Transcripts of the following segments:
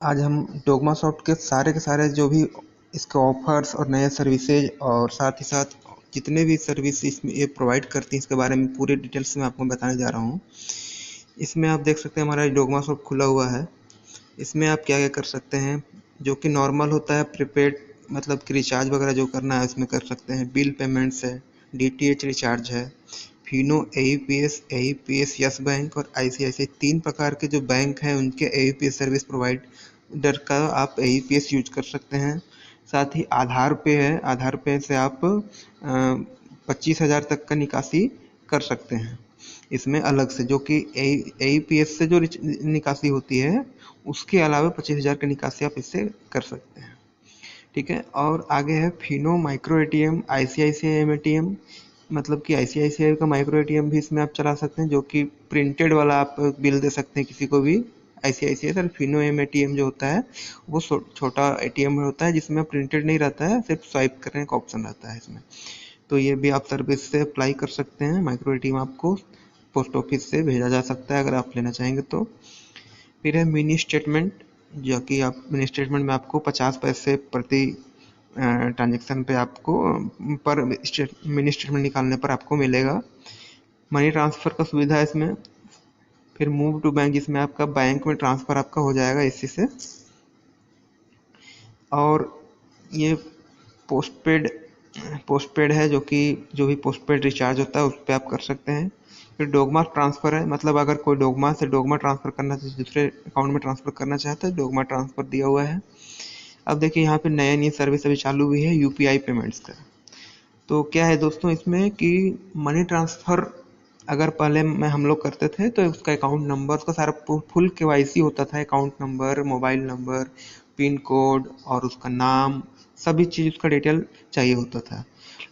आज हम dogma soft के सारे जो भी इसके ऑफर्स और नए सर्विसेज और साथ ही साथ जितने भी सर्विस इसमें ये प्रोवाइड करती हैं इसके बारे में पूरे डिटेल्स में आपको बताने जा रहा हूँ। इसमें आप देख सकते हैं हमारा डोगमा सॉफ्ट खुला हुआ है। इसमें आप क्या क्या कर सकते हैं, जो कि नॉर्मल होता है प्रीपेड, मतलब कि रिचार्ज वगैरह जो करना है इसमें कर सकते हैं। बिल पेमेंट्स है, डीटीएच रिचार्ज है, फिनो, एईपीएस, यस बैंक और आईसीआईसीआई, 3 प्रकार के जो बैंक हैं उनके एईपीएस सर्विस प्रोवाइडर का आप एईपीएस यूज कर सकते हैं। साथ ही आधार पे है, आधार पे से आप 25,000 तक का निकासी कर सकते हैं इसमें अलग से, जो कि एईपीएस से जो निकासी होती है उसके अलावा 25,000 की निकासी आप इससे कर सकते हैं। ठीक है, और आगे है Fino micro ATM, ICICI ATM, मतलब कि आईसीआईसीआई का माइक्रो एटीएम भी इसमें आप चला सकते हैं, जो कि प्रिंटेड वाला आप बिल दे सकते हैं किसी को भी ICICI. Sir Fino M ATM जो होता है वो छोटा एटीएम होता है जिसमें प्रिंटेड नहीं रहता है, सिर्फ स्वाइप करने का ऑप्शन रहता है इसमें। तो ये भी आप सर्विस से अप्लाई कर सकते हैं। माइक्रो एटीएम आपको पोस्ट ऑफिस से भेजा जा सकता है अगर आप लेना चाहेंगे तो। फिर है मिनी स्टेटमेंट, जो कि आप मिनी स्टेटमेंट में आपको 50 पैसे प्रति ट्रांजेक्शन पे आपको पर मिनी स्टेटमेंट निकालने पर आपको मिलेगा। मनी ट्रांसफ़र का सुविधा है इसमें। फिर मूव टू बैंक, जिसमें आपका बैंक में ट्रांसफ़र आपका हो जाएगा इसी से। और ये पोस्टपेड पोस्टपेड है, जो कि जो भी पोस्टपेड रिचार्ज होता है उस पर आप कर सकते हैं। फिर डोगमा ट्रांसफ़र है, मतलब अगर कोई डोगमा से डोगमा ट्रांसफ़र करना चाहे, दूसरे अकाउंट में ट्रांसफ़र करना चाहता है, डोगमा ट्रांसफ़र दिया हुआ है। अब देखिए यहाँ पे नई सर्विस अभी चालू हुई है यूपीआई पेमेंट्स का। तो क्या है दोस्तों इसमें कि मनी ट्रांसफ़र अगर पहले में हम लोग करते थे तो उसका अकाउंट नंबर, उसका सारा फुल केवाईसी होता था, account number, mobile number, pin code और उसका नाम, सभी चीज़ उसका डिटेल चाहिए होता था।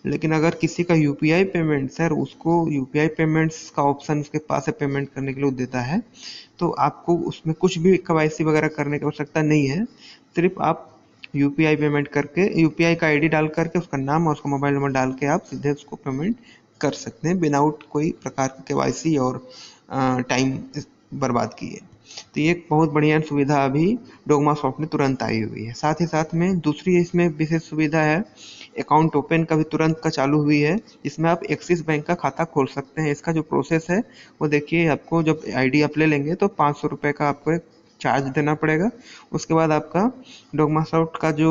लेकिन अगर किसी का यूपीआई पेमेंट्स है और उसको यूपीआई पेमेंट्स का ऑप्शन उसके पास है पेमेंट करने के लिए देता है, तो आपको उसमें कुछ भी केवाईसी वगैरह करने की आवश्यकता नहीं है। सिर्फ आप यूपीआई पेमेंट करके, यूपीआई का आईडी डाल करके, उसका नाम और उसका मोबाइल नंबर डाल के आप सीधे उसको पेमेंट कर सकते हैं विदाउट कोई प्रकार की केवाईसी और टाइम बर्बाद किए। तो ये एक बहुत बढ़िया सुविधा अभी डोगमा सॉफ्ट में तुरंत आई हुई है। साथ ही साथ में दूसरी इसमें विशेष सुविधा है, अकाउंट ओपन का भी तुरंत का चालू हुई है, जिसमें आप एक्सिस बैंक का खाता खोल सकते हैं। इसका जो प्रोसेस है वो देखिए, आपको जब आईडी आप ले लेंगे तो 500 रुपये का आपको एक चार्ज देना पड़ेगा। उसके बाद आपका डोगमा सॉफ्ट का जो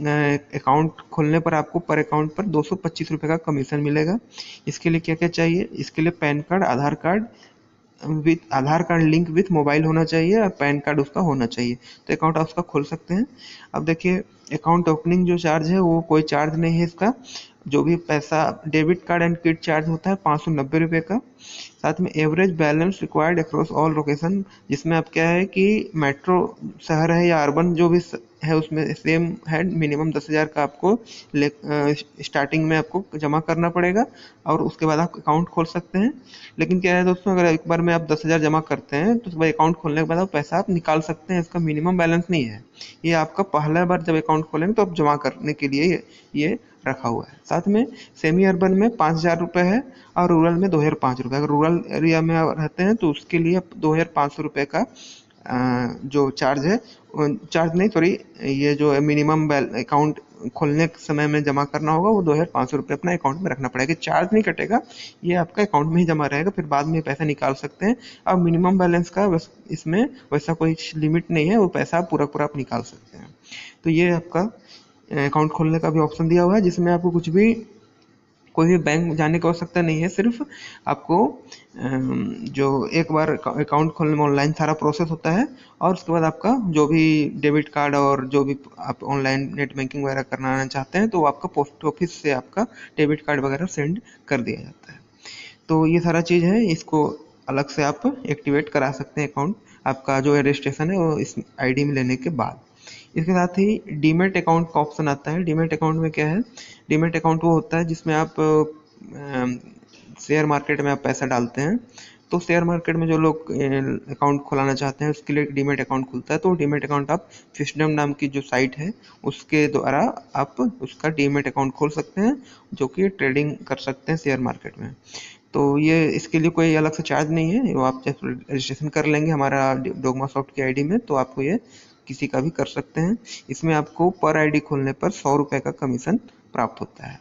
अकाउंट खोलने पर आपको पर अकाउंट पर 225 रुपये का कमीशन मिलेगा। इसके लिए क्या क्या चाहिए, इसके लिए pan card, Aadhaar card link with mobile होना चाहिए और पैन कार्ड उसका होना चाहिए, तो अकाउंट आप उसका खोल सकते हैं। अब देखिए अकाउंट ओपनिंग जो चार्ज है वो कोई चार्ज नहीं है इसका। जो भी पैसा debit card and kit charge होता है 590 रुपये का। साथ में average balance required across all location, जिसमें अब क्या है कि मेट्रो शहर है या अर्बन जो भी है उसमें सेम है, मिनिमम 10,000 का आपको स्टार्टिंग में आपको जमा करना पड़ेगा और उसके बाद आप अकाउंट खोल सकते हैं। लेकिन क्या है दोस्तों, अगर एक बार में आप 10,000 जमा करते हैं तो उसके बाद अकाउंट खोलने के बाद आप पैसा आप निकाल सकते हैं, इसका मिनिमम बैलेंस नहीं है। ये आपका पहला बार जब अकाउंट खोलेंगे तो आप जमा करने के लिए ये रखा हुआ है। साथ में सेमी अर्बन में 5,000 रुपये है और रूरल में 2,500 रुपये। अगर रूरल एरिया में आप रहते हैं तो उसके लिए 2,500 रुपये का जो चार्ज है, चार्ज नहीं सॉरी, ये जो है मिनिमम अकाउंट खोलने के समय में जमा करना होगा वो 2,500 रुपये अपना अकाउंट में रखना पड़ेगा। चार्ज नहीं कटेगा, ये आपका अकाउंट में ही जमा रहेगा, फिर बाद में पैसा निकाल सकते हैं। और मिनिमम बैलेंस का इसमें वैसा कोई लिमिट नहीं है, वो पैसा पूरा पूरा आप निकाल सकते हैं। तो ये आपका अकाउंट खोलने का भी ऑप्शन दिया हुआ है, जिसमें आपको कुछ भी कोई भी बैंक जाने की आवश्यकता नहीं है। सिर्फ आपको जो एक बार अकाउंट खोलने में ऑनलाइन सारा प्रोसेस होता है और उसके बाद आपका जो भी डेबिट कार्ड और जो भी आप ऑनलाइन नेट बैंकिंग वगैरह करना चाहते हैं तो आपका पोस्ट ऑफिस से आपका डेबिट कार्ड वगैरह सेंड कर दिया जाता है। तो ये सारा चीज़ है, इसको अलग से आप एक्टिवेट करा सकते हैं अकाउंट, आपका जो रजिस्ट्रेशन है वो इस आईडी में लेने के बाद। इसके साथ ही डीमैट अकाउंट का ऑप्शन आता है। डीमैट अकाउंट में क्या है, डीमैट अकाउंट वो होता है जिसमें आप शेयर मार्केट में आप पैसा डालते हैं। तो शेयर मार्केट में जो लोग अकाउंट खुलाना चाहते हैं उसके लिए एक डीमैट अकाउंट खुलता है। तो डीमैट अकाउंट आप फिस्टम नाम की जो साइट है उसके द्वारा आप उसका डीमैट अकाउंट खोल सकते हैं, जो कि ट्रेडिंग कर सकते हैं शेयर मार्केट में। तो ये इसके लिए कोई अलग से चार्ज नहीं है, वो आप जब रजिस्ट्रेशन कर लेंगे हमारा डोगमा सॉफ्ट की आईडी में तो आपको ये किसी का भी कर सकते हैं। इसमें आपको पर आईडी खोलने पर 100 रुपये का कमीशन प्राप्त होता है।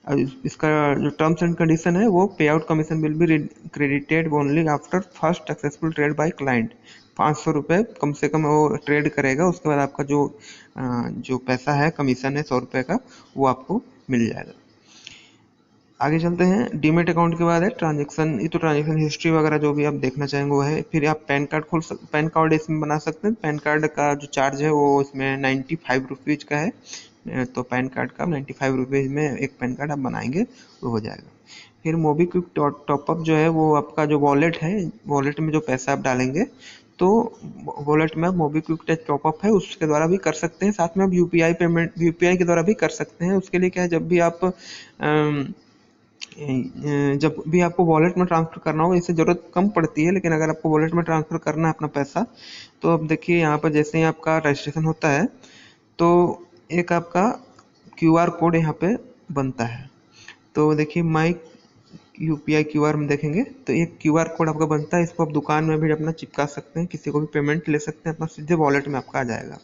और इसका जो टर्म्स एंड कंडीशन है वो पे out commission will be credited only after first successful trade by client. 500 रुपये कम से कम वो ट्रेड करेगा, उसके बाद आपका जो पैसा है कमीशन है 100 रुपये का, वो आपको मिल जाएगा। आगे चलते हैं। डीमेट अकाउंट के बाद है ट्रांजेक्शन। ये तो ट्रांजेक्शन हिस्ट्री वगैरह जो भी आप देखना चाहेंगे वो है। फिर आप पैन कार्ड पैन कार्ड इसमें बना सकते हैं। पैन कार्ड का जो चार्ज है वो इसमें 95 रुपीज़ का है। तो पैन कार्ड का 95 रुपीज़ में एक पैन कार्ड आप बनाएंगे तो हो जाएगा। फिर मोबीक्विक टॉपअप जो है वो आपका जो वॉलेट है, वॉलेट में जो पैसा आप डालेंगे तो वॉलेट में आप मोबीक्विक टॉपअप है उसके द्वारा भी कर सकते हैं। साथ में आप यूपीआई पेमेंट यूपीआई के द्वारा भी कर सकते हैं। उसके लिए क्या है, जब भी आपको वॉलेट में ट्रांसफ़र करना हो, इससे ज़रूरत कम पड़ती है, लेकिन अगर आपको वॉलेट में ट्रांसफ़र करना है अपना पैसा, तो अब देखिए यहाँ पर जैसे ही आपका रजिस्ट्रेशन होता है तो एक आपका क्यूआर कोड यहाँ पे बनता है। तो देखिए माई यूपीआई क्यूआर में देखेंगे तो एक क्यूआर कोड आपका बनता है। इसको आप दुकान में भी अपना चिपका सकते हैं, किसी को भी पेमेंट ले सकते हैं, अपना सीधे वॉलेट में आपका आ जाएगा।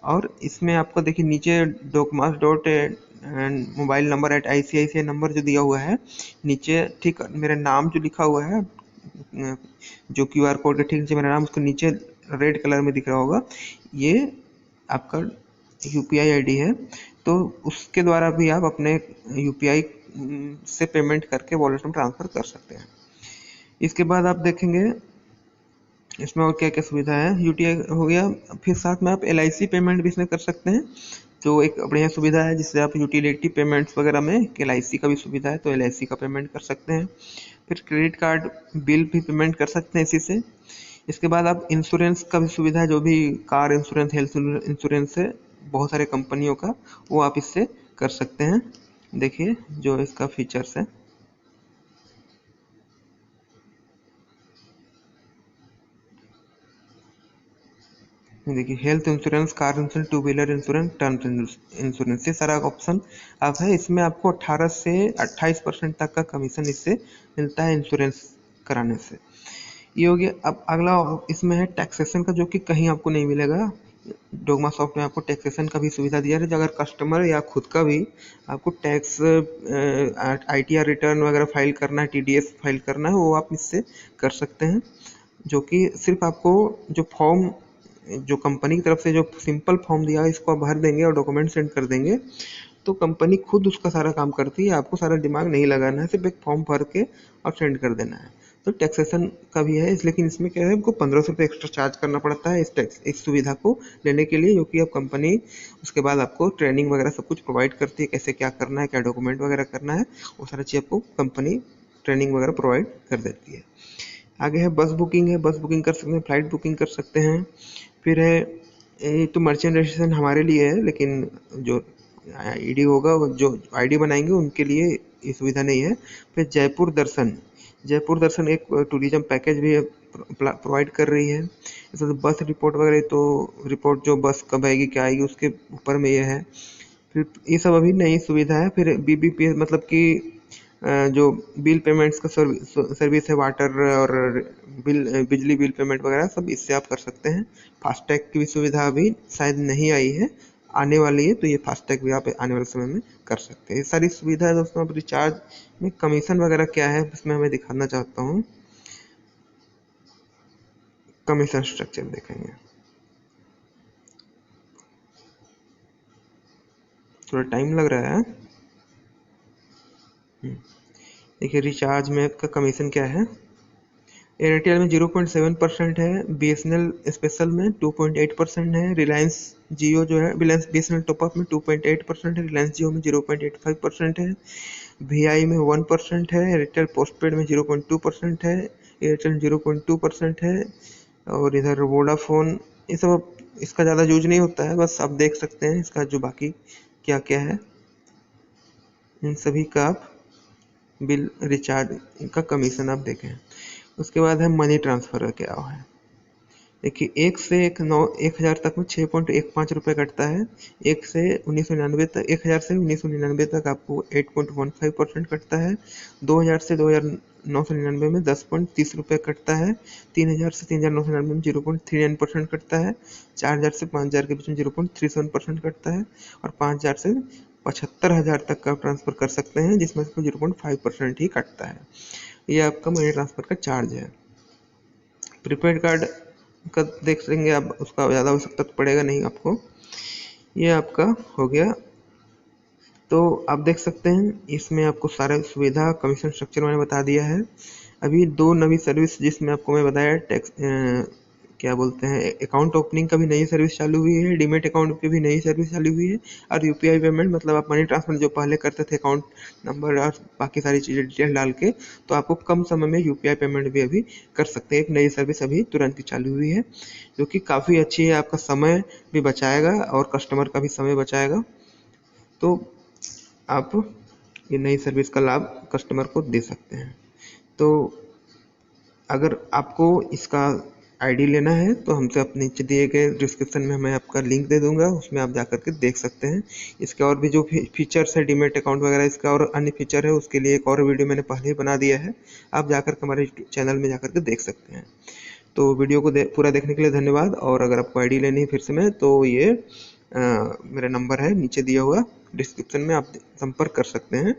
और इसमें आपको देखिए नीचे डॉकमास dot mobile number at ICICI number जो दिया हुआ है, नीचे ठीक मेरा नाम जो लिखा हुआ है जो क्यूआर कोड के ठीक नीचे मेरा नाम, उसको नीचे रेड कलर में दिख रहा होगा, ये आपका यूपीआई आईडी है। तो उसके द्वारा भी आप अपने यूपीआई से पेमेंट करके वॉलेट में ट्रांसफ़र कर सकते हैं। इसके बाद आप देखेंगे इसमें और क्या क्या सुविधा है। यूटीआई हो गया, फिर साथ में आप LIC पेमेंट भी इसमें कर सकते हैं, जो एक बढ़िया सुविधा है, जिससे आप यूटिलिटी पेमेंट्स वगैरह में LIC का भी सुविधा है तो LIC का पेमेंट कर सकते हैं। फिर क्रेडिट कार्ड बिल भी पेमेंट कर सकते हैं इसी से। इसके बाद आप इंश्योरेंस का भी सुविधा है, जो भी कार इंश्योरेंस, हेल्थ इंश्योरेंस है बहुत सारे कंपनियों का, वो आप इससे कर सकते हैं। देखिए जो इसका फीचर्स है, देखिए health insurance, car insurance, two wheeler insurance, terms insurance, ये सारा ऑप्शन आप है। इसमें आपको 18 से 28% तक का कमीशन इससे मिलता है इंश्योरेंस कराने से। ये हो गया। अब अगला इसमें है टैक्सेशन का, जो कि कहीं आपको नहीं मिलेगा। डोगमा सॉफ्ट में आपको टैक्सेशन का भी सुविधा दिया है। अगर कस्टमर या खुद का भी आपको टैक्स ITR रिटर्न वगैरह फाइल करना है, TDS फाइल करना है, वो आप इससे कर सकते हैं। जो कि सिर्फ आपको जो फॉर्म, जो कंपनी की तरफ से जो सिंपल फॉर्म दिया है, इसको आप भर देंगे और डॉक्यूमेंट सेंड कर देंगे तो कंपनी खुद उसका सारा काम करती है। आपको सारा दिमाग नहीं लगाना है, सिर्फ एक फॉर्म भर के और सेंड कर देना है। तो टैक्सेशन का भी है, लेकिन इसमें क्या है, आपको 1500 रुपये एक्स्ट्रा चार्ज करना पड़ता है इस सुविधा को लेने के लिए, जो कि अब कंपनी उसके बाद आपको ट्रेनिंग वगैरह सब कुछ प्रोवाइड करती है, कैसे क्या करना है, क्या डॉक्यूमेंट वगैरह करना है, वो सारा चीज़ आपको कंपनी ट्रेनिंग वगैरह प्रोवाइड कर देती है। आगे है बस बुकिंग है, बस बुकिंग कर सकते हैं, फ्लाइट बुकिंग कर सकते हैं। फिर है ये तो मर्चेंट रजिस्ट्रेशन हमारे लिए है, लेकिन जो आईडी होगा, जो आईडी बनाएंगे उनके लिए ये सुविधा नहीं है। फिर जयपुर दर्शन, जयपुर दर्शन एक टूरिज्म पैकेज भी प्रोवाइड कर रही है। जैसे तो बस रिपोर्ट वगैरह, तो रिपोर्ट जो बस कब आएगी क्या आएगी उसके ऊपर में ये है। फिर ये सब अभी नई सुविधा है। फिर BBPS मतलब कि जो बिल पेमेंट्स का सर्विस है, वाटर और बिजली बिल पेमेंट वगैरह सब इससे आप कर सकते हैं। फास्टैग की भी सुविधा अभी शायद नहीं आई है, आने वाली है, तो ये फास्टैग भी आप आने वाले समय में कर सकते हैं। ये सारी सुविधा है दोस्तों। अब रिचार्ज में कमीशन वगैरह क्या है इसमें हमें दिखाना चाहता हूँ। कमीशन स्ट्रक्चर देखेंगे, थोड़ा टाइम लग रहा है। देखिए रिचार्ज में आपका कमीशन क्या है। एयरटेल में 0.7% है, BSNL स्पेशल में 2.8% है, रिलायंस जियो जो है रिलायंस BSNL टॉपअप में 2.8% है, रिलायंस जियो में 0.85% है, VI में 1% है, एयरटेल पोस्टपेड में 0.2% है, एयरटेल 0.2% है, और इधर वोडाफोन, ये सब इसका ज़्यादा यूज नहीं होता है, बस आप देख सकते हैं इसका जो बाकी क्या क्या है, इन सभी का आप बिल रिचार्ज का कमीशन आप देखें। उसके बाद है मनी ट्रांसफ़र क्या है। देखिए 1 तक में 6.15 कटता है। 1 से 1999 तक 1000 से 1999 तक आपको 8.15% कटता है। 2000 से 2999 में 10.30 कटता है। 3000 से 3999 में 0.39% कटता है। 4000 से 5000 के बीच में 0.37% कटता है। और 5000 से 75,000 तक का ट्रांसफर कर सकते हैं, जिसमें से 0.5% ही कटता है। ये आपका मनी ट्रांसफर का चार्ज है। प्रीपेड कार्ड का देख लेंगे आप, उसका ज़्यादा आवश्यकता तो पड़ेगा नहीं आपको। ये आपका हो गया। तो आप देख सकते हैं इसमें आपको सारा सुविधा कमीशन स्ट्रक्चर मैंने बता दिया है। अभी 2 नवी सर्विस जिसमें आपको मैं बताया क्या बोलते हैं, अकाउंट ओपनिंग का भी नई सर्विस चालू हुई है, डीमेट अकाउंट की भी नई सर्विस चालू हुई है, और यूपीआई पेमेंट मतलब आप मनी ट्रांसफर जो पहले करते थे अकाउंट नंबर और बाकी सारी चीज़ें डिटेल डाल के, तो आपको कम समय में यूपीआई पेमेंट भी अभी कर सकते हैं। एक नई सर्विस अभी तुरंत ही चालू हुई है, जो कि काफ़ी अच्छी है, आपका समय भी बचाएगा और कस्टमर का भी समय बचाएगा। तो आप ये नई सर्विस का लाभ कस्टमर को दे सकते हैं। तो अगर आपको इसका आईडी लेना है तो हमसे अपने नीचे दिए गए डिस्क्रिप्शन में मैं आपका लिंक दे दूंगा, उसमें आप जा करके देख सकते हैं। इसके और भी जो फीचर्स है डीमेट अकाउंट वगैरह, इसका और अन्य फीचर है, उसके लिए एक और वीडियो मैंने पहले ही बना दिया है, आप जाकर के हमारे चैनल में जाकर के देख सकते हैं। तो वीडियो को पूरा देखने के लिए धन्यवाद। और अगर आपको आईडी लेनी है फिर से मैं, तो ये मेरा नंबर है नीचे दिया हुआ डिस्क्रिप्शन में, आप संपर्क कर सकते हैं।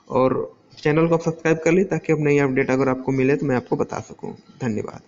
और चैनल को आप सब्सक्राइब कर ली ताकि अब नई अपडेट अगर आपको मिले तो मैं आपको बता सकूं। धन्यवाद।